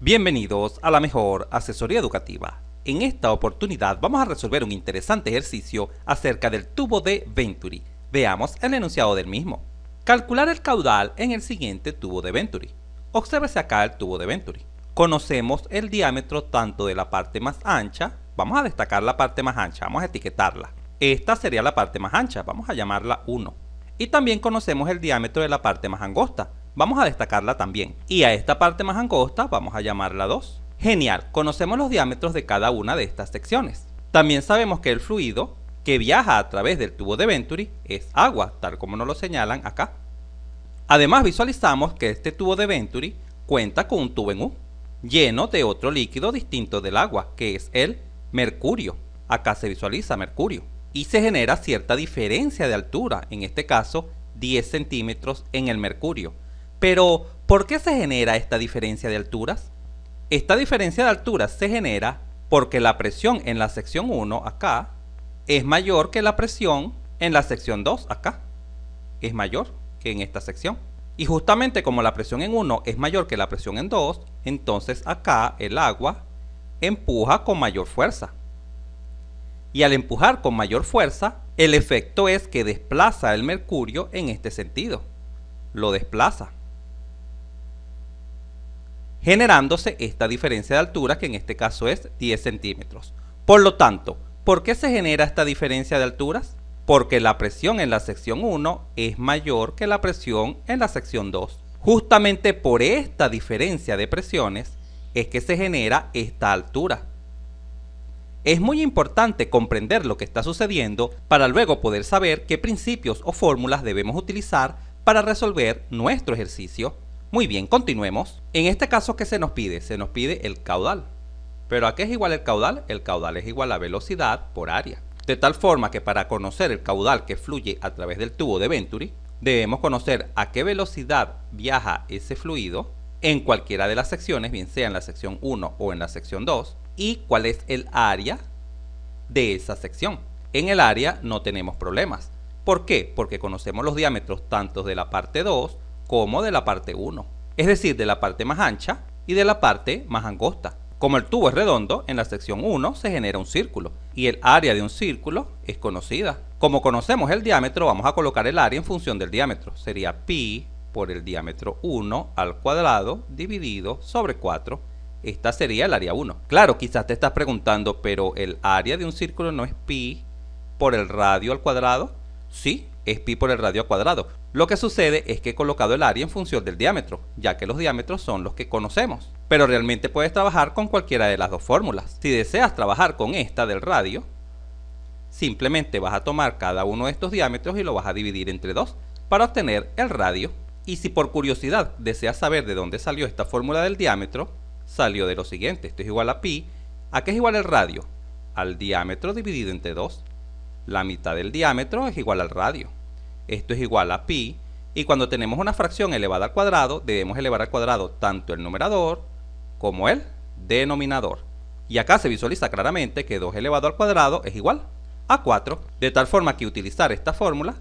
Bienvenidos a la mejor asesoría educativa. En esta oportunidad vamos a resolver un interesante ejercicio acerca del tubo de Venturi. Veamos el enunciado del mismo. Calcular el caudal en el siguiente tubo de Venturi. Obsérvese acá el tubo de Venturi. Conocemos el diámetro tanto de la parte más ancha, vamos a destacar la parte más ancha, vamos a etiquetarla. Esta sería la parte más ancha, vamos a llamarla 1. Y también conocemos el diámetro de la parte más angosta, vamos a destacarla también. Y a esta parte más angosta vamos a llamarla 2. Genial, conocemos los diámetros de cada una de estas secciones. También sabemos que el fluido que viaja a través del tubo de Venturi es agua, tal como nos lo señalan acá. Además visualizamos que este tubo de Venturi cuenta con un tubo en U, lleno de otro líquido distinto del agua, que es el mercurio. Acá se visualiza mercurio. Y se genera cierta diferencia de altura, en este caso 10 centímetros en el mercurio. Pero, ¿por qué se genera esta diferencia de alturas? Esta diferencia de alturas se genera porque la presión en la sección 1 acá es mayor que la presión en la sección 2 acá. Es mayor que en esta sección. Y justamente como la presión en 1 es mayor que la presión en 2, entonces acá el agua empuja con mayor fuerza. Y al empujar con mayor fuerza, el efecto es que desplaza el mercurio en este sentido. Lo desplaza, generándose esta diferencia de altura que en este caso es 10 centímetros. Por lo tanto, ¿por qué se genera esta diferencia de alturas? Porque la presión en la sección 1 es mayor que la presión en la sección 2. Justamente por esta diferencia de presiones es que se genera esta altura. Es muy importante comprender lo que está sucediendo para luego poder saber qué principios o fórmulas debemos utilizar para resolver nuestro ejercicio. Muy bien, continuemos. En este caso, ¿qué se nos pide? Se nos pide el caudal. ¿Pero a qué es igual el caudal? El caudal es igual a velocidad por área. De tal forma que para conocer el caudal que fluye a través del tubo de Venturi, debemos conocer a qué velocidad viaja ese fluido en cualquiera de las secciones, bien sea en la sección 1 o en la sección 2, y cuál es el área de esa sección. En el área no tenemos problemas. ¿Por qué? Porque conocemos los diámetros tanto de la parte 2 como de la parte 1, es decir, de la parte más ancha y de la parte más angosta. Como el tubo es redondo, en la sección 1 se genera un círculo y el área de un círculo es conocida. Como conocemos el diámetro, vamos a colocar el área en función del diámetro. Sería pi por el diámetro 1 al cuadrado dividido sobre 4. Esta sería el área 1. Claro, quizás te estás preguntando, pero ¿el área de un círculo no es pi por el radio al cuadrado? Sí, es pi por el radio al cuadrado. Lo que sucede es que he colocado el área en función del diámetro, ya que los diámetros son los que conocemos. Pero realmente puedes trabajar con cualquiera de las dos fórmulas. Si deseas trabajar con esta del radio, simplemente vas a tomar cada uno de estos diámetros y lo vas a dividir entre 2 para obtener el radio. Y si por curiosidad deseas saber de dónde salió esta fórmula del diámetro, salió de lo siguiente. Esto es igual a pi. ¿A qué es igual el radio? Al diámetro dividido entre 2. La mitad del diámetro es igual al radio. Esto es igual a pi. Y cuando tenemos una fracción elevada al cuadrado, debemos elevar al cuadrado tanto el numerador como el denominador. Y acá se visualiza claramente que 2 elevado al cuadrado es igual a 4. De tal forma que utilizar esta fórmula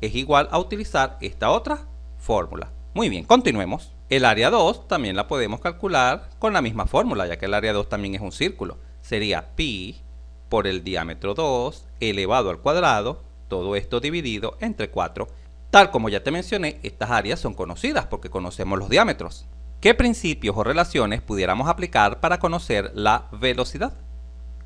es igual a utilizar esta otra fórmula. Muy bien, continuemos. El área 2 también la podemos calcular con la misma fórmula, ya que el área 2 también es un círculo. Sería pi por el diámetro 2 elevado al cuadrado, todo esto dividido entre 4. Tal como ya te mencioné, estas áreas son conocidas porque conocemos los diámetros. ¿Qué principios o relaciones pudiéramos aplicar para conocer la velocidad?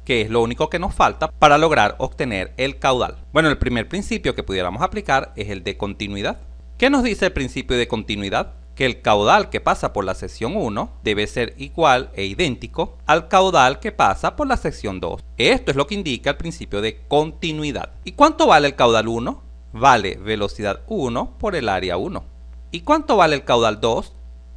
Que es lo único que nos falta para lograr obtener el caudal. Bueno, el primer principio que pudiéramos aplicar es el de continuidad. ¿Qué nos dice el principio de continuidad? Que el caudal que pasa por la sección 1 debe ser igual e idéntico al caudal que pasa por la sección 2. Esto es lo que indica el principio de continuidad. ¿Y cuánto vale el caudal 1? Vale velocidad 1 por el área 1. ¿Y cuánto vale el caudal 2?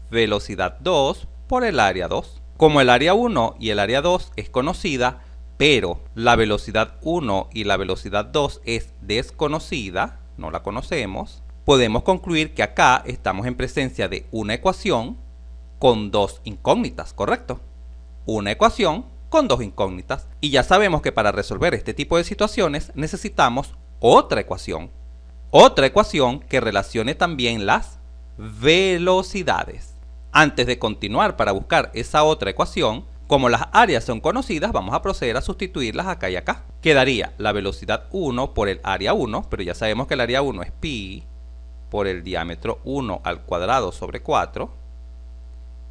Velocidad 2 por el área 2. Como el área 1 y el área 2 es conocida, pero la velocidad 1 y la velocidad 2 es desconocida, no la conocemos, podemos concluir que acá estamos en presencia de una ecuación con dos incógnitas, ¿correcto? Una ecuación con dos incógnitas. Y ya sabemos que para resolver este tipo de situaciones necesitamos otra ecuación. Otra ecuación que relacione también las velocidades. Antes de continuar para buscar esa otra ecuación, como las áreas son conocidas, vamos a proceder a sustituirlas acá y acá. Quedaría la velocidad 1 por el área 1, pero ya sabemos que el área 1 es pi por el diámetro 1 al cuadrado sobre 4.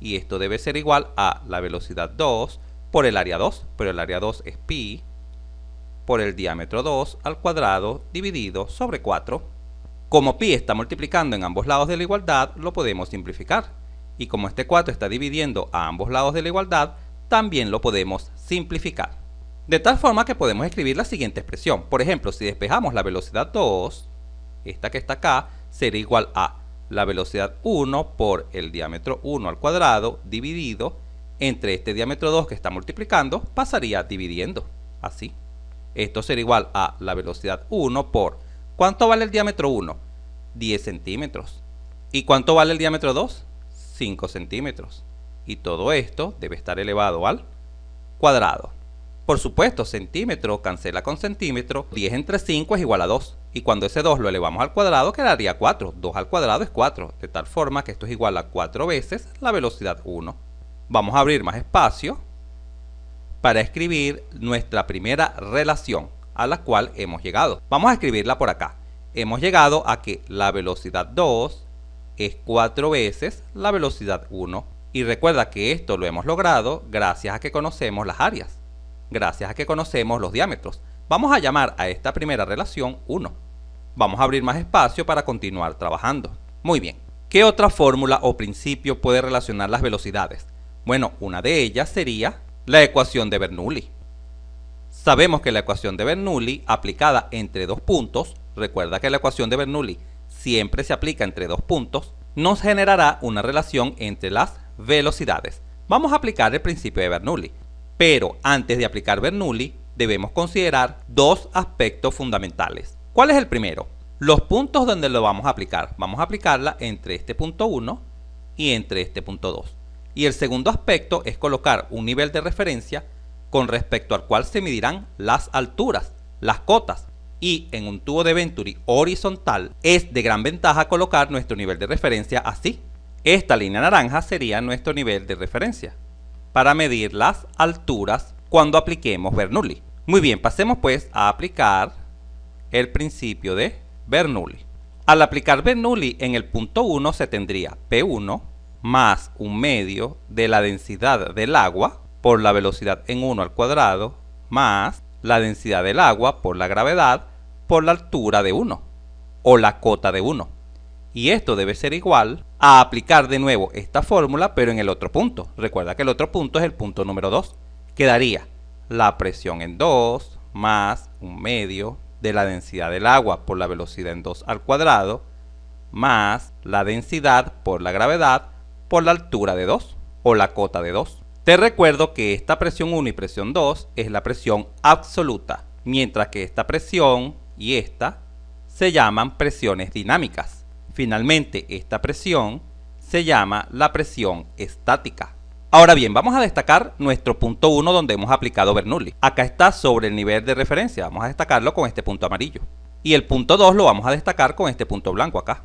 Y esto debe ser igual a la velocidad 2 por el área 2, pero el área 2 es pi por el diámetro 2 al cuadrado dividido sobre 4. Como pi está multiplicando en ambos lados de la igualdad, lo podemos simplificar. Y como este 4 está dividiendo a ambos lados de la igualdad, también lo podemos simplificar. De tal forma que podemos escribir la siguiente expresión. Por ejemplo, si despejamos la velocidad 2, esta que está acá, será igual a la velocidad 1 por el diámetro 1 al cuadrado dividido entre este diámetro 2 que está multiplicando, pasaría dividiendo, así. Esto será igual a la velocidad 1 por, ¿cuánto vale el diámetro 1? 10 centímetros. ¿Y cuánto vale el diámetro 2? 5 centímetros. Y todo esto debe estar elevado al cuadrado. Por supuesto, centímetro cancela con centímetro, 10 entre 5 es igual a 2. Y cuando ese 2 lo elevamos al cuadrado quedaría 4. 2 al cuadrado es 4, de tal forma que esto es igual a 4 veces la velocidad 1. Vamos a abrir más espacio para escribir nuestra primera relación a la cual hemos llegado. Vamos a escribirla por acá. Hemos llegado a que la velocidad 2 es 4 veces la velocidad 1. Y recuerda que esto lo hemos logrado gracias a que conocemos las áreas, gracias a que conocemos los diámetros. Vamos a llamar a esta primera relación 1. Vamos a abrir más espacio para continuar trabajando. Muy bien. ¿Qué otra fórmula o principio puede relacionar las velocidades? Bueno, una de ellas sería la ecuación de Bernoulli. Sabemos que la ecuación de Bernoulli aplicada entre dos puntos, recuerda que la ecuación de Bernoulli siempre se aplica entre dos puntos, nos generará una relación entre las velocidades. Vamos a aplicar el principio de Bernoulli, pero antes de aplicar Bernoulli debemos considerar dos aspectos fundamentales. ¿Cuál es el primero? Los puntos donde lo vamos a aplicar. Vamos a aplicarla entre este punto 1 y entre este punto 2. Y el segundo aspecto es colocar un nivel de referencia con respecto al cual se medirán las alturas, las cotas. Y en un tubo de Venturi horizontal es de gran ventaja colocar nuestro nivel de referencia así. Esta línea naranja sería nuestro nivel de referencia para medir las alturas cuando apliquemos Bernoulli. Muy bien, pasemos pues a aplicar el principio de Bernoulli. Al aplicar Bernoulli en el punto 1 se tendría P1 más un medio de la densidad del agua por la velocidad en 1 al cuadrado más la densidad del agua por la gravedad por la altura de 1 o la cota de 1. Y esto debe ser igual a aplicar de nuevo esta fórmula pero en el otro punto. Recuerda que el otro punto es el punto número 2. Quedaría la presión en 2 más un medio de la densidad del agua por la velocidad en 2 al cuadrado más la densidad por la gravedad por la altura de 2 o la cota de 2. Te recuerdo que esta presión 1 y presión 2 es la presión absoluta, mientras que esta presión y esta se llaman presiones dinámicas. Finalmente, esta presión se llama la presión estática. Ahora bien, vamos a destacar nuestro punto 1 donde hemos aplicado Bernoulli. Acá está sobre el nivel de referencia, vamos a destacarlo con este punto amarillo. Y el punto 2 lo vamos a destacar con este punto blanco acá.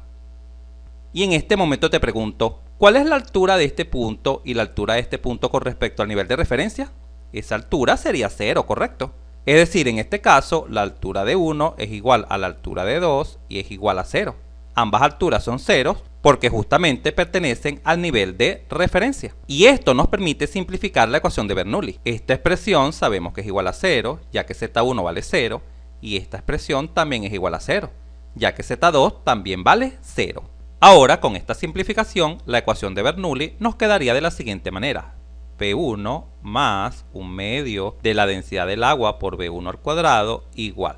Y en este momento te pregunto, ¿cuál es la altura de este punto y la altura de este punto con respecto al nivel de referencia? Esa altura sería 0, ¿correcto? Es decir, en este caso, la altura de 1 es igual a la altura de 2 y es igual a 0. Ambas alturas son ceros porque justamente pertenecen al nivel de referencia. Y esto nos permite simplificar la ecuación de Bernoulli. Esta expresión sabemos que es igual a 0, ya que Z1 vale 0, y esta expresión también es igual a 0, ya que Z2 también vale 0. Ahora, con esta simplificación, la ecuación de Bernoulli nos quedaría de la siguiente manera. P1 más un medio de la densidad del agua por V1 al cuadrado igual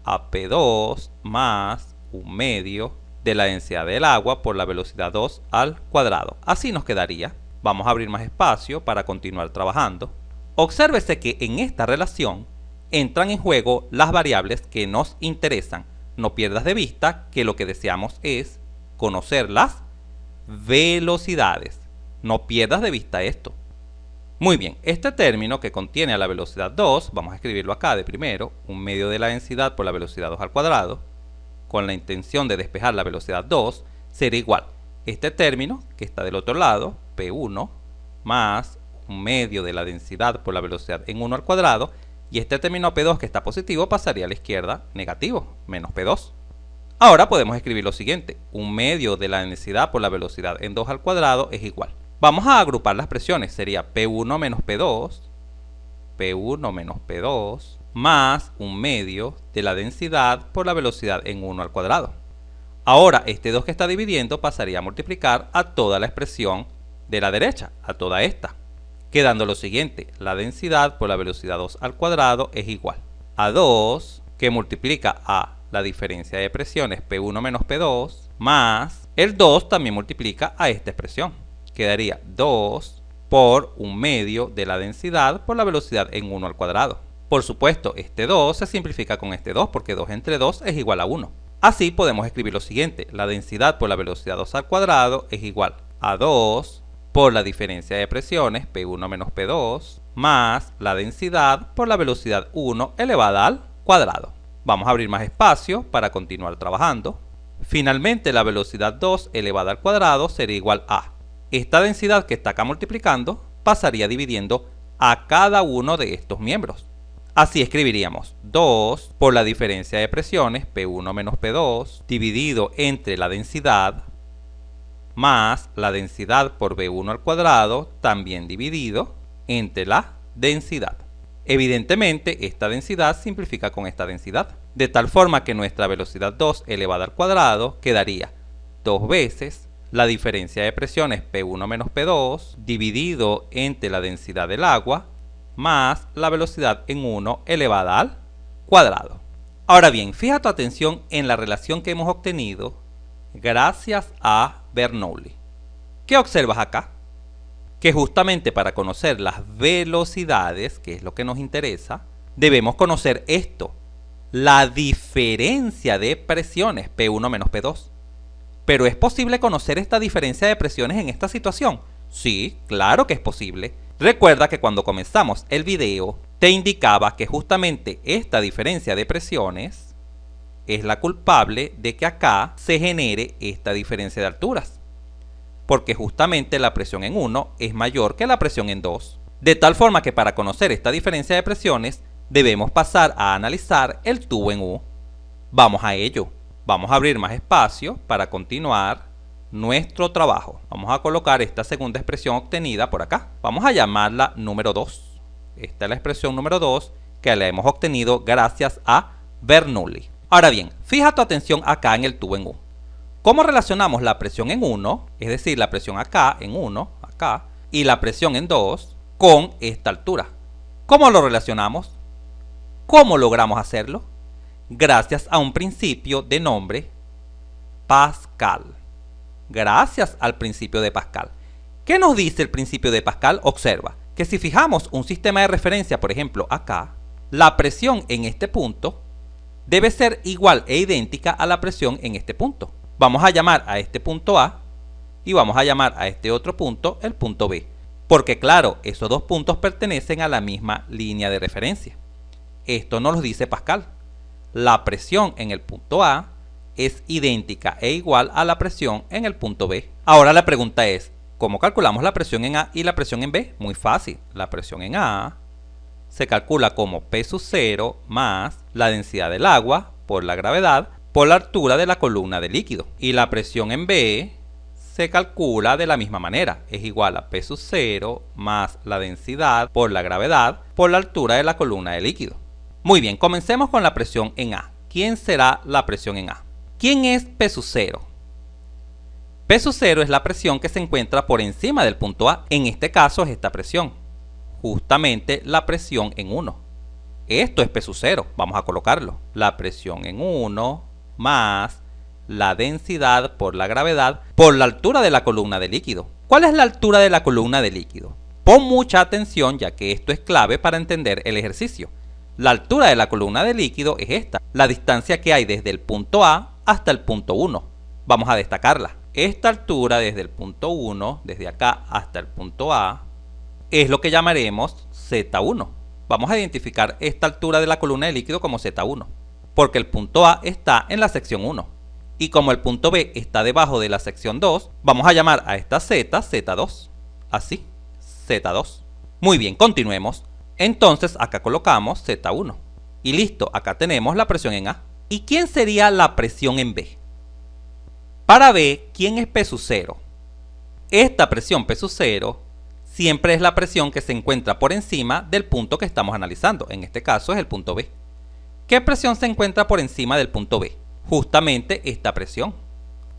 a P2 más un medio de la densidad del agua por la velocidad 2 al cuadrado. Así nos quedaría. Vamos a abrir más espacio para continuar trabajando. Obsérvese que en esta relación entran en juego las variables que nos interesan. No pierdas de vista que lo que deseamos es conocer las velocidades. No pierdas de vista esto. Muy bien, este término que contiene a la velocidad 2, vamos a escribirlo acá de primero, un medio de la densidad por la velocidad 2 al cuadrado, con la intención de despejar la velocidad 2, será igual. Este término, que está del otro lado, P1 más 1/2 de la densidad por la velocidad en 1 al cuadrado, y este término P2 que está positivo pasaría a la izquierda negativo, menos P2. Ahora podemos escribir lo siguiente: 1/2 de la densidad por la velocidad en 2 al cuadrado es igual. Vamos a agrupar las presiones, sería P1 menos P2, P1 menos P2, más 1/2 de la densidad por la velocidad en 1 al cuadrado. Ahora este 2 que está dividiendo pasaría a multiplicar a toda la expresión de la derecha, a toda esta, quedando lo siguiente: la densidad por la velocidad 2 al cuadrado es igual a 2 que multiplica a la diferencia de presiones P1 menos P2 más el 2 también multiplica a esta expresión. Quedaría 2 por 1/2 de la densidad por la velocidad en 1 al cuadrado. Por supuesto, este 2 se simplifica con este 2 porque 2 entre 2 es igual a 1. Así podemos escribir lo siguiente: la densidad por la velocidad 2 al cuadrado es igual a 2 por la diferencia de presiones P1 menos P2 más la densidad por la velocidad 1 elevada al cuadrado. Vamos a abrir más espacio para continuar trabajando. Finalmente, la velocidad 2 elevada al cuadrado sería igual a esta densidad que está acá multiplicando, pasaría dividiendo a cada uno de estos miembros. Así escribiríamos 2 por la diferencia de presiones P1 menos P2 dividido entre la densidad más la densidad por V1 al cuadrado también dividido entre la densidad. Evidentemente, esta densidad simplifica con esta densidad, de tal forma que nuestra velocidad 2 elevada al cuadrado quedaría 2 veces la diferencia de presiones P1 menos P2 dividido entre la densidad del agua más la velocidad en 1 elevada al cuadrado. Ahora bien, fija tu atención en la relación que hemos obtenido gracias a Bernoulli. ¿Qué observas acá? Que justamente para conocer las velocidades, que es lo que nos interesa, debemos conocer esto: la diferencia de presiones P1 menos P2. ¿Pero es posible conocer esta diferencia de presiones en esta situación? Sí, claro que es posible. Recuerda que cuando comenzamos el video te indicaba que justamente esta diferencia de presiones es la culpable de que acá se genere esta diferencia de alturas, porque justamente la presión en 1 es mayor que la presión en 2. De tal forma que para conocer esta diferencia de presiones debemos pasar a analizar el tubo en U. Vamos a ello. Vamos a abrir más espacio para continuar nuestro trabajo. Vamos a colocar esta segunda expresión obtenida por acá. Vamos a llamarla número 2. Esta es la expresión número 2 que la hemos obtenido gracias a Bernoulli. Ahora bien, fija tu atención acá en el tubo en U. ¿Cómo relacionamos la presión en 1, es decir, la presión acá en 1, acá, y la presión en 2 con esta altura? ¿Cómo lo relacionamos? ¿Cómo logramos hacerlo? Gracias a un principio de nombre Pascal. Gracias al principio de Pascal. ¿Qué nos dice el principio de Pascal? Observa que si fijamos un sistema de referencia, por ejemplo acá, la presión en este punto debe ser igual e idéntica a la presión en este punto. Vamos a llamar a este punto A y vamos a llamar a este otro punto el punto B, porque claro, esos dos puntos pertenecen a la misma línea de referencia. Esto nos lo dice Pascal. La presión en el punto A es idéntica e igual a la presión en el punto B. Ahora la pregunta es, ¿cómo calculamos la presión en A y la presión en B? Muy fácil. La presión en A se calcula como P sub 0 más la densidad del agua por la gravedad por la altura de la columna de líquido. Y la presión en B se calcula de la misma manera. Es igual a P sub 0 más la densidad por la gravedad por la altura de la columna de líquido. Muy bien, comencemos con la presión en A. ¿Quién será la presión en A? ¿Quién es P sub 0? P sub 0 es la presión que se encuentra por encima del punto A. En este caso es esta presión, justamente la presión en 1. Esto es P sub 0, vamos a colocarlo. La presión en 1 más la densidad por la gravedad por la altura de la columna de líquido. ¿Cuál es la altura de la columna de líquido? Pon mucha atención, ya que esto es clave para entender el ejercicio. La altura de la columna de líquido es esta, la distancia que hay desde el punto A hasta el punto 1. Vamos a destacarla. Esta altura desde el punto 1, desde acá hasta el punto A, es lo que llamaremos Z1. Vamos a identificar esta altura de la columna de líquido como Z1, porque el punto A está en la sección 1. Y como el punto B está debajo de la sección 2, vamos a llamar a esta Z, Z2. así, Z2. Muy bien, continuemos. Entonces acá colocamos Z1. Y listo, acá tenemos la presión en A. ¿Y quién sería la presión en B? Para B, ¿quién es P sub 0? Esta presión P sub 0 siempre es la presión que se encuentra por encima del punto que estamos analizando. En este caso es el punto B. ¿Qué presión se encuentra por encima del punto B? Justamente esta presión,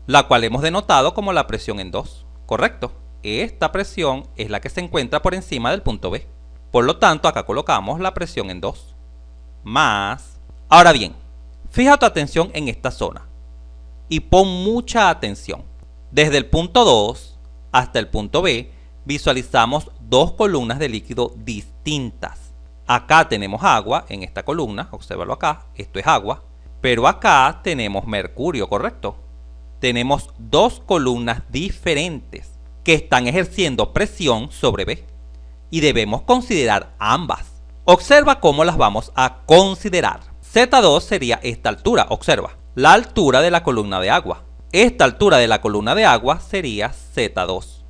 la cual hemos denotado como la presión en 2, ¿correcto? Esta presión es la que se encuentra por encima del punto B. Por lo tanto, acá colocamos la presión en 2. Más. Ahora bien, fija tu atención en esta zona. Y pon mucha atención. Desde el punto 2 hasta el punto B, visualizamos dos columnas de líquido distintas. Acá tenemos agua en esta columna, obsérvalo acá, esto es agua. Pero acá tenemos mercurio, ¿correcto? Tenemos dos columnas diferentes que están ejerciendo presión sobre B. Y debemos considerar ambas. Observa cómo las vamos a considerar. Z2 sería esta altura, observa, la altura de la columna de agua. Esta altura de la columna de agua sería Z2.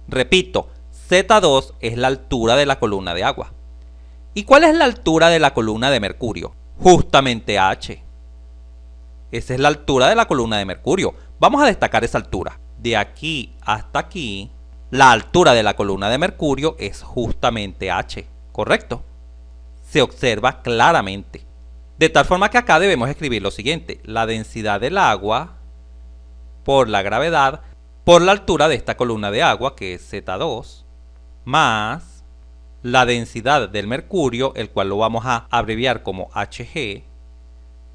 Repito, Z2 es la altura de la columna de agua. ¿Y cuál es la altura de la columna de mercurio? Justamente H. Esa es la altura de la columna de mercurio. Vamos a destacar esa altura. De aquí hasta aquí, la altura de la columna de mercurio es justamente H, ¿correcto? Se observa claramente. De tal forma que acá debemos escribir lo siguiente: la densidad del agua por la gravedad por la altura de esta columna de agua, que es Z2, más la densidad del mercurio, el cual lo vamos a abreviar como Hg,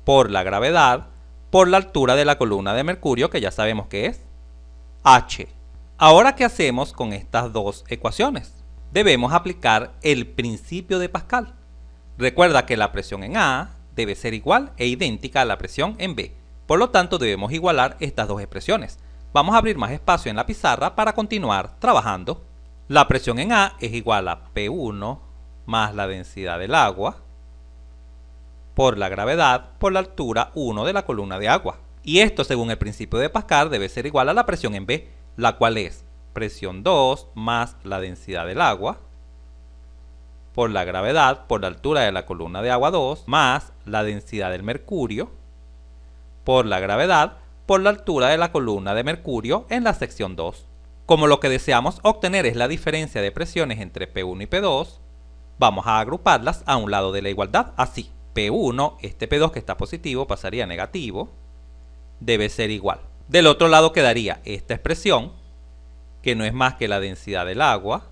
por la gravedad por la altura de la columna de mercurio, que ya sabemos que es H. Ahora, ¿qué hacemos con estas dos ecuaciones? Debemos aplicar el principio de Pascal. Recuerda que la presión en A debe ser igual e idéntica a la presión en B. Por lo tanto, debemos igualar estas dos expresiones. Vamos a abrir más espacio en la pizarra para continuar trabajando. La presión en A es igual a P1 más la densidad del agua por la gravedad por la altura 1 de la columna de agua. Y esto, según el principio de Pascal, debe ser igual a la presión en B, la cual es presión 2 más la densidad del agua por la gravedad por la altura de la columna de agua 2 más la densidad del mercurio por la gravedad por la altura de la columna de mercurio en la sección 2. Como lo que deseamos obtener es la diferencia de presiones entre P1 y P2, vamos a agruparlas a un lado de la igualdad, así. P1, este P2 que está positivo pasaría a negativo, debe ser igual. Del otro lado quedaría esta expresión, que no es más que la densidad del agua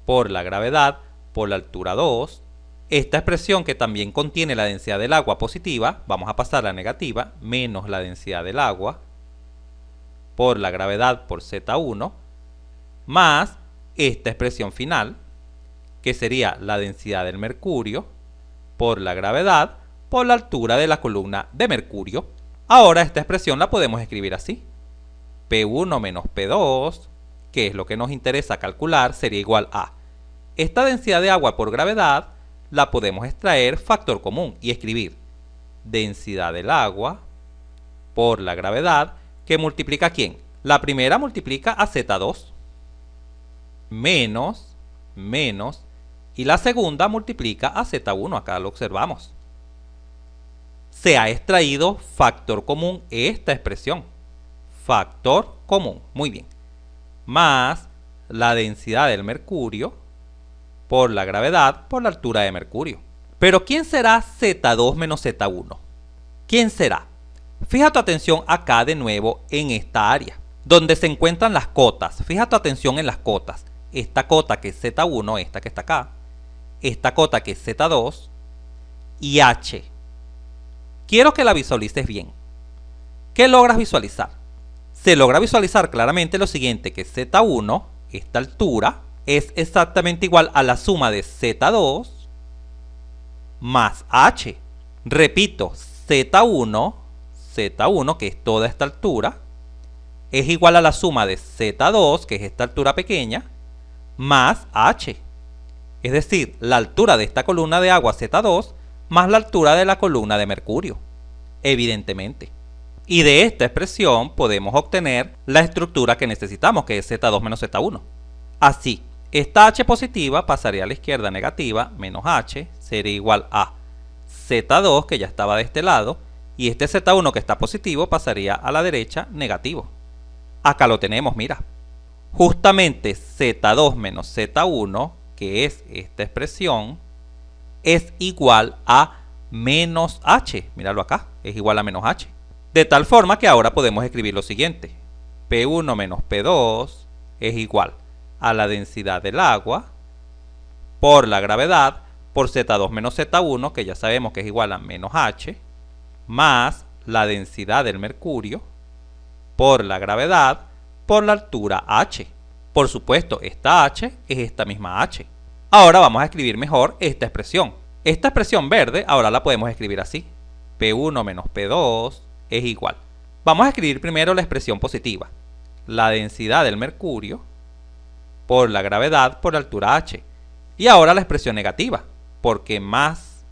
por la gravedad por la altura 2. Esta expresión, que también contiene la densidad del agua positiva, vamos a pasarla a negativa, menos la densidad del agua por la gravedad por Z1, más esta expresión final, que sería la densidad del mercurio por la gravedad por la altura de la columna de mercurio. Ahora esta expresión la podemos escribir así: P1 menos P2, que es lo que nos interesa calcular, sería igual a esta densidad de agua por gravedad, la podemos extraer factor común y escribir densidad del agua por la gravedad, que multiplica ¿a quién? La primera multiplica a Z2, menos, y la segunda multiplica a Z1, acá lo observamos. Se ha extraído factor común esta expresión, factor común, muy bien, más la densidad del mercurio por la gravedad por la altura de mercurio. Pero ¿quién será Z2 menos Z1? ¿Quién será? Fija tu atención acá de nuevo en esta área, donde se encuentran las cotas. Fija tu atención en las cotas. Esta cota que es Z1, esta que está acá, esta cota que es Z2 y H. Quiero que la visualices bien. ¿Qué logras visualizar? Se logra visualizar claramente lo siguiente, que Z1, esta altura, es exactamente igual a la suma de Z2 más H. Repito, Z1, que es toda esta altura, es igual a la suma de Z2, que es esta altura pequeña, más H. Es decir, la altura de esta columna de agua Z2 más la altura de la columna de mercurio, evidentemente. Y de esta expresión podemos obtener la estructura que necesitamos, que es Z2 menos Z1. Así, esta H positiva pasaría a la izquierda negativa, menos H, sería igual a Z2, que ya estaba de este lado, y este Z1 que está positivo pasaría a la derecha negativo. Acá lo tenemos, mira. Justamente Z2 menos Z1, que es esta expresión, es igual a menos H. Míralo acá, es igual a menos H. De tal forma que ahora podemos escribir lo siguiente. P1 menos P2 es igual a la densidad del agua por la gravedad por Z2 menos Z1, que ya sabemos que es igual a menos H, más la densidad del mercurio por la gravedad por la altura H. Por supuesto, esta H es esta misma H. Ahora vamos a escribir mejor esta expresión. Esta expresión verde ahora la podemos escribir así. P1 menos P2 es igual. Vamos a escribir primero la expresión positiva. La densidad del mercurio por la gravedad por la altura H. Y ahora la expresión negativa, porque más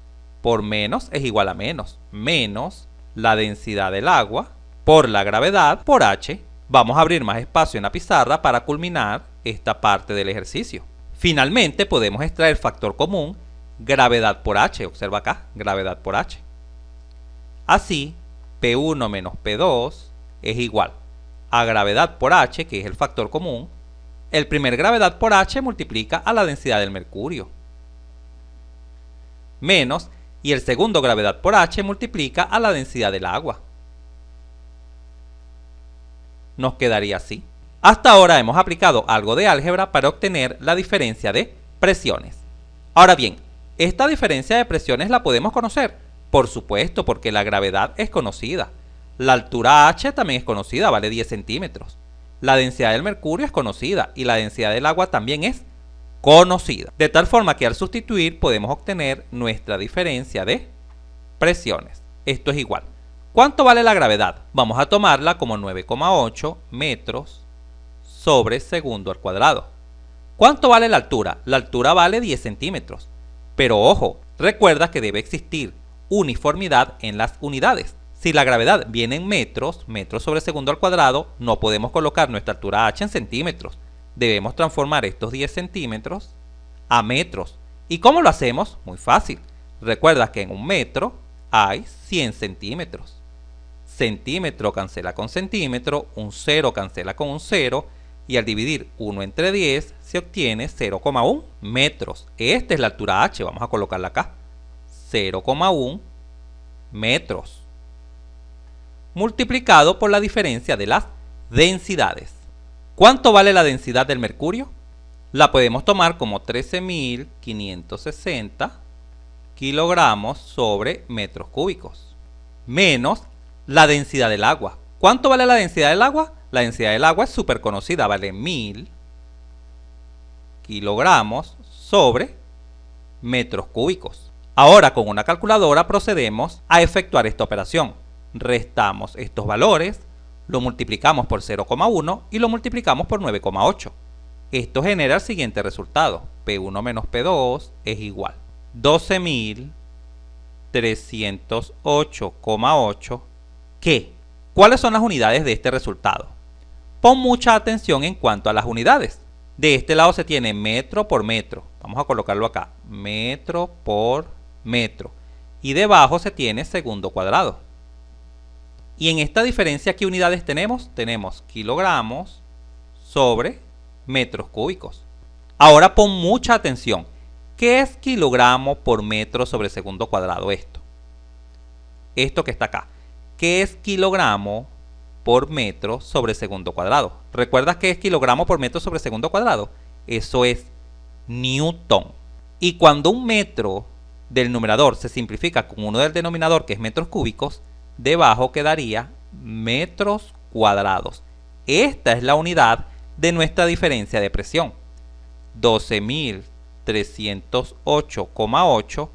por menos es igual a menos. Menos la densidad del agua por la gravedad por H. Vamos a abrir más espacio en la pizarra para culminar esta parte del ejercicio. Finalmente podemos extraer el factor común gravedad por H. Observa acá, gravedad por H. Así, P1 menos P2 es igual a gravedad por H, que es el factor común. El primer gravedad por H multiplica a la densidad del mercurio. Menos, y el segundo gravedad por H multiplica a la densidad del agua. Nos quedaría así. Hasta ahora hemos aplicado algo de álgebra para obtener la diferencia de presiones. Ahora bien, esta diferencia de presiones la podemos conocer. Por supuesto, porque la gravedad es conocida. La altura H también es conocida, vale 10 centímetros. La densidad del mercurio es conocida y la densidad del agua también es conocida. De tal forma que al sustituir podemos obtener nuestra diferencia de presiones. Esto es igual. ¿Cuánto vale la gravedad? Vamos a tomarla como 9,8 metros sobre segundo al cuadrado. ¿Cuánto vale la altura? La altura vale 10 centímetros. Pero ojo, recuerda que debe existir uniformidad en las unidades. Si la gravedad viene en metros, metros sobre segundo al cuadrado, no podemos colocar nuestra altura H en centímetros. Debemos transformar estos 10 centímetros a metros. ¿Y cómo lo hacemos? Muy fácil. Recuerda que en un metro hay 100 centímetros. Centímetro cancela con centímetro, un 0 cancela con un 0, y al dividir 1 entre 10 se obtiene 0,1 metros. Esta es la altura H, vamos a colocarla acá. 0,1 metros. Multiplicado por la diferencia de las densidades. ¿Cuánto vale la densidad del mercurio? La podemos tomar como 13.560 kilogramos sobre metros cúbicos. Menos la densidad del agua. ¿Cuánto vale la densidad del agua? La densidad del agua es súper conocida, vale 1000 kilogramos sobre metros cúbicos. Ahora con una calculadora procedemos a efectuar esta operación. Restamos estos valores, lo multiplicamos por 0,1 y lo multiplicamos por 9,8. Esto genera el siguiente resultado. P1 menos P2 es igual a 12.308,8. ¿Qué? ¿Cuáles son las unidades de este resultado? Pon mucha atención en cuanto a las unidades. De este lado se tiene metro por metro. Vamos a colocarlo acá. Metro por metro. Y debajo se tiene segundo cuadrado. Y en esta diferencia, ¿qué unidades tenemos? Tenemos kilogramos sobre metros cúbicos. Ahora pon mucha atención. ¿Qué es kilogramo por metro sobre segundo cuadrado? Esto que está acá. ¿Qué es kilogramo por metro sobre segundo cuadrado? ¿Recuerdas qué es kilogramo por metro sobre segundo cuadrado? Eso es newton. Y cuando un metro del numerador se simplifica con uno del denominador, que es metros cúbicos, debajo quedaría metros cuadrados. Esta es la unidad de nuestra diferencia de presión. 12.308,8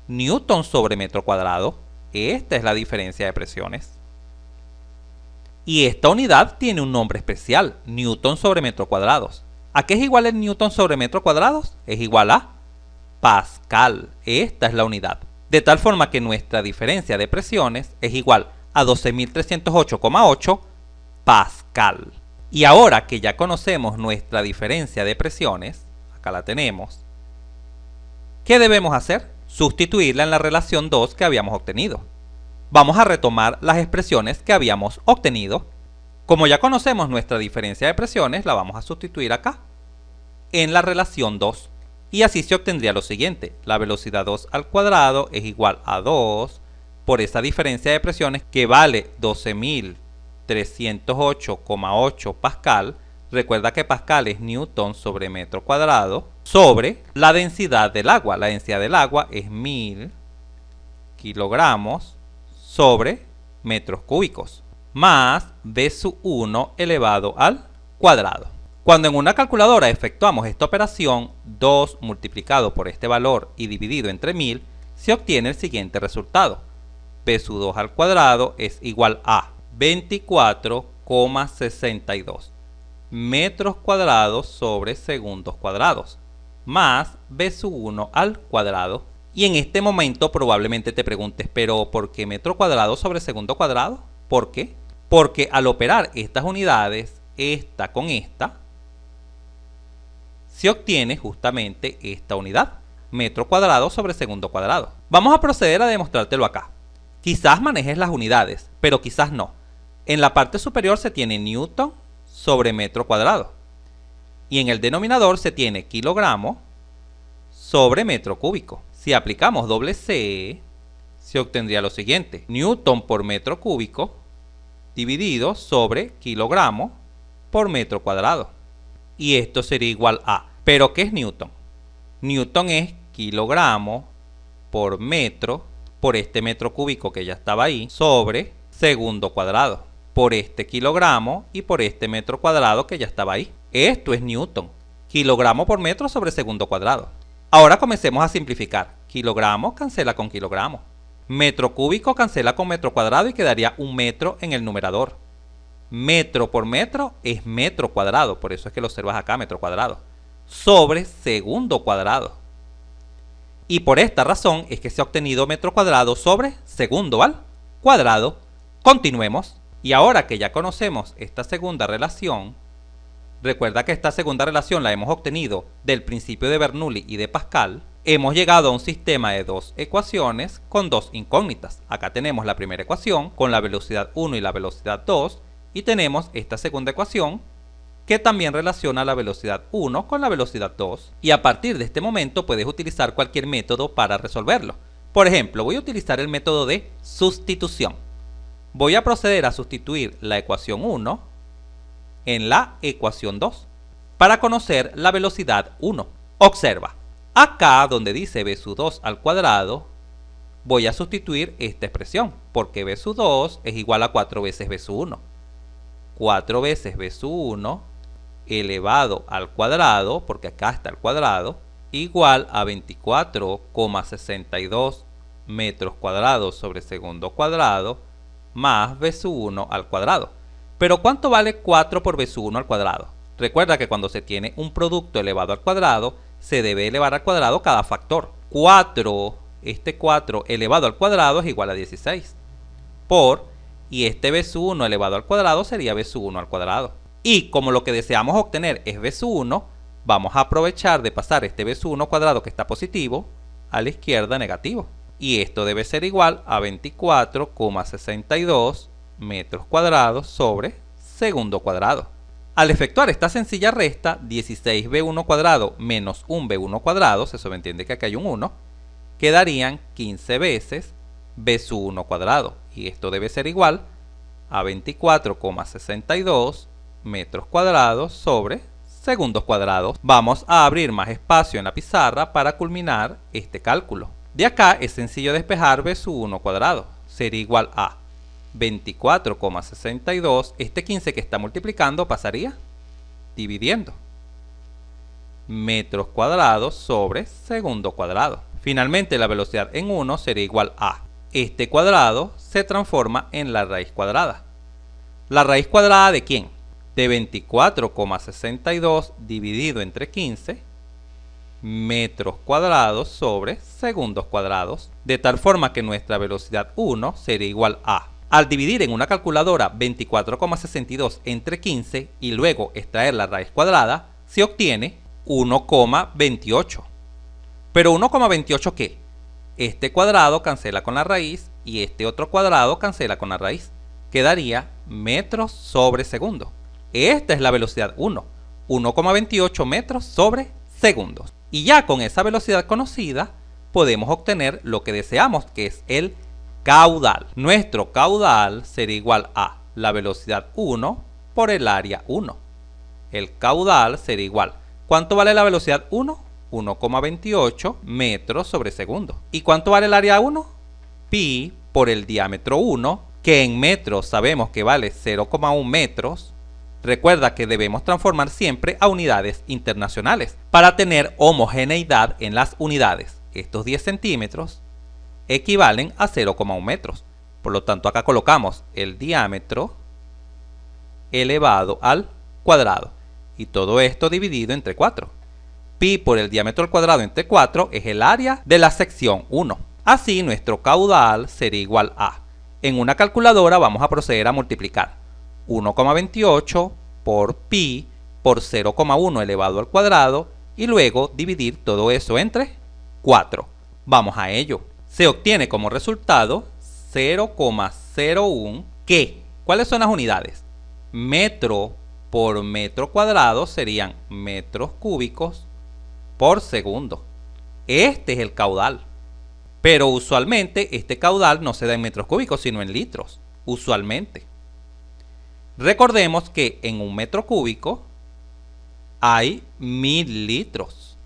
newton sobre metro cuadrado. Esta es la diferencia de presiones. Y esta unidad tiene un nombre especial, newton sobre metro cuadrados. ¿A qué es igual el newton sobre metro cuadrados? Es igual a pascal. Esta es la unidad. De tal forma que nuestra diferencia de presiones es igual a 12.308,8 pascal. Y ahora que ya conocemos nuestra diferencia de presiones, acá la tenemos, ¿qué debemos hacer? Sustituirla en la relación 2 que habíamos obtenido. Vamos a retomar las expresiones que habíamos obtenido. Como ya conocemos nuestra diferencia de presiones, la vamos a sustituir acá, en la relación 2. Y así se obtendría lo siguiente: la velocidad 2 al cuadrado es igual a 2 por esa diferencia de presiones que vale 12.308,8 pascal. Recuerda que pascal es newton sobre metro cuadrado, sobre la densidad del agua. La densidad del agua es 1000 kilogramos sobre metros cúbicos, más V sub 1 elevado al cuadrado. Cuando en una calculadora efectuamos esta operación, 2 multiplicado por este valor y dividido entre 1000, se obtiene el siguiente resultado. V sub 2 al cuadrado es igual a 24,62 metros cuadrados sobre segundos cuadrados, más V sub 1 al cuadrado. Y en este momento probablemente te preguntes, ¿pero por qué metro cuadrado sobre segundo cuadrado? ¿Por qué? Porque al operar estas unidades, esta con esta, se obtiene justamente esta unidad, metro cuadrado sobre segundo cuadrado. Vamos a proceder a demostrártelo acá. Quizás manejes las unidades, pero quizás no. En la parte superior se tiene newton sobre metro cuadrado. Y en el denominador se tiene kilogramo sobre metro cúbico. Si aplicamos doble C, se obtendría lo siguiente: newton por metro cúbico dividido sobre kilogramo por metro cuadrado. Y esto sería igual a, ¿pero qué es newton? Newton es kilogramo por metro, por este metro cúbico que ya estaba ahí, sobre segundo cuadrado, por este kilogramo y por este metro cuadrado que ya estaba ahí. Esto es newton, kilogramo por metro sobre segundo cuadrado. Ahora comencemos a simplificar. Kilogramo cancela con kilogramo. Metro cúbico cancela con metro cuadrado y quedaría un metro en el numerador. Metro por metro es metro cuadrado, por eso es que lo observas acá, metro cuadrado, sobre segundo cuadrado. Y por esta razón es que se ha obtenido metro cuadrado sobre segundo al cuadrado. Continuemos. Y ahora que ya conocemos esta segunda relación, recuerda que esta segunda relación la hemos obtenido del principio de Bernoulli y de Pascal. Hemos llegado a un sistema de dos ecuaciones con dos incógnitas. Acá tenemos la primera ecuación con la velocidad 1 y la velocidad 2, y tenemos esta segunda ecuación que también relaciona la velocidad 1 con la velocidad 2. Y a partir de este momento puedes utilizar cualquier método para resolverlo. Por ejemplo, voy a utilizar el método de sustitución. Voy a proceder a sustituir la ecuación 1 en la ecuación 2 para conocer la velocidad 1. Observa, acá donde dice V sub 2 al cuadrado, voy a sustituir esta expresión, porque V sub 2 es igual a 4 veces V sub 1. 4 veces V sub 1 elevado al cuadrado, porque acá está el cuadrado, igual a 24,62 metros cuadrados sobre segundo cuadrado, más V sub 1 al cuadrado. Pero ¿cuánto vale 4 por V sub 1 al cuadrado? Recuerda que cuando se tiene un producto elevado al cuadrado, se debe elevar al cuadrado cada factor. 4, este 4 elevado al cuadrado es igual a 16. Y este V sub 1 elevado al cuadrado sería V sub 1 al cuadrado. Y como lo que deseamos obtener es V sub 1, vamos a aprovechar de pasar este V sub 1 cuadrado que está positivo a la izquierda negativo. Y esto debe ser igual a 24,62 metros cuadrados sobre segundo cuadrado. Al efectuar esta sencilla resta, 16V1 cuadrado menos 1V1 cuadrado, se sobreentiende que aquí hay un 1, quedarían 15 veces V sub 1 cuadrado. Y esto debe ser igual a 24,62 metros cuadrados sobre segundos cuadrados. Vamos a abrir más espacio en la pizarra para culminar este cálculo. De acá es sencillo despejar V sub 1 cuadrado. Sería igual a 24,62. Este 15 que está multiplicando pasaría dividiendo. Metros cuadrados sobre segundo cuadrado. Finalmente la velocidad en 1 sería igual a, este cuadrado se transforma en la raíz cuadrada. ¿La raíz cuadrada de quién? De 24,62 dividido entre 15 metros cuadrados sobre segundos cuadrados, de tal forma que nuestra velocidad 1 sería igual a Al dividir en una calculadora 24,62 entre 15 y luego extraer la raíz cuadrada, se obtiene 1,28. ¿Pero 1,28 qué? Este cuadrado cancela con la raíz y este otro cuadrado cancela con la raíz. Quedaría metros sobre segundo. Esta es la velocidad 1, 1,28 metros sobre segundos. Y ya con esa velocidad conocida, podemos obtener lo que deseamos, que es el caudal. Nuestro caudal será igual a la velocidad 1 por el área 1. El caudal será igual. ¿Cuánto vale la velocidad 1? 1,28 metros sobre segundo. ¿Y cuánto vale el área 1? Pi por el diámetro 1, que en metros sabemos que vale 0,1 metros. Recuerda que debemos transformar siempre a unidades internacionales para tener homogeneidad en las unidades. Estos 10 centímetros equivalen a 0,1 metros. Por lo tanto, acá colocamos el diámetro elevado al cuadrado. Y todo esto dividido entre 4. Pi por el diámetro al cuadrado entre 4 es el área de la sección 1. Así, nuestro caudal será igual a... En una calculadora vamos a proceder a multiplicar 1,28 por pi por 0,1 elevado al cuadrado y luego dividir todo eso entre 4. Vamos a ello. Se obtiene como resultado 0,01 que, ¿cuáles son las unidades? Metro por metro cuadrado serían metros cúbicos por segundo. Este es el caudal. Pero usualmente este caudal no se da en metros cúbicos, sino en litros. Usualmente. Recordemos que en un metro cúbico hay 1000 litros.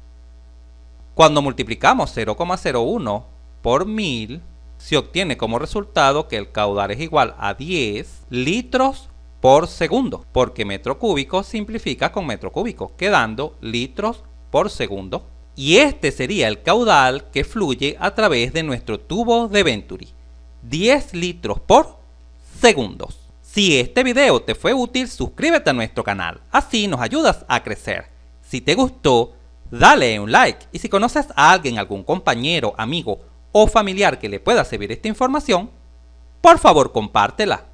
Cuando multiplicamos 0,01 por 1000, se obtiene como resultado que el caudal es igual a 10 litros por segundo, porque metro cúbico simplifica con metro cúbico, quedando litros por segundo. Y este sería el caudal que fluye a través de nuestro tubo de Venturi, 10 litros por segundos. Si este video te fue útil, suscríbete a nuestro canal, así nos ayudas a crecer. Si te gustó, dale un like, y si conoces a alguien, algún compañero, amigo o familiar que le pueda servir esta información, por favor compártela.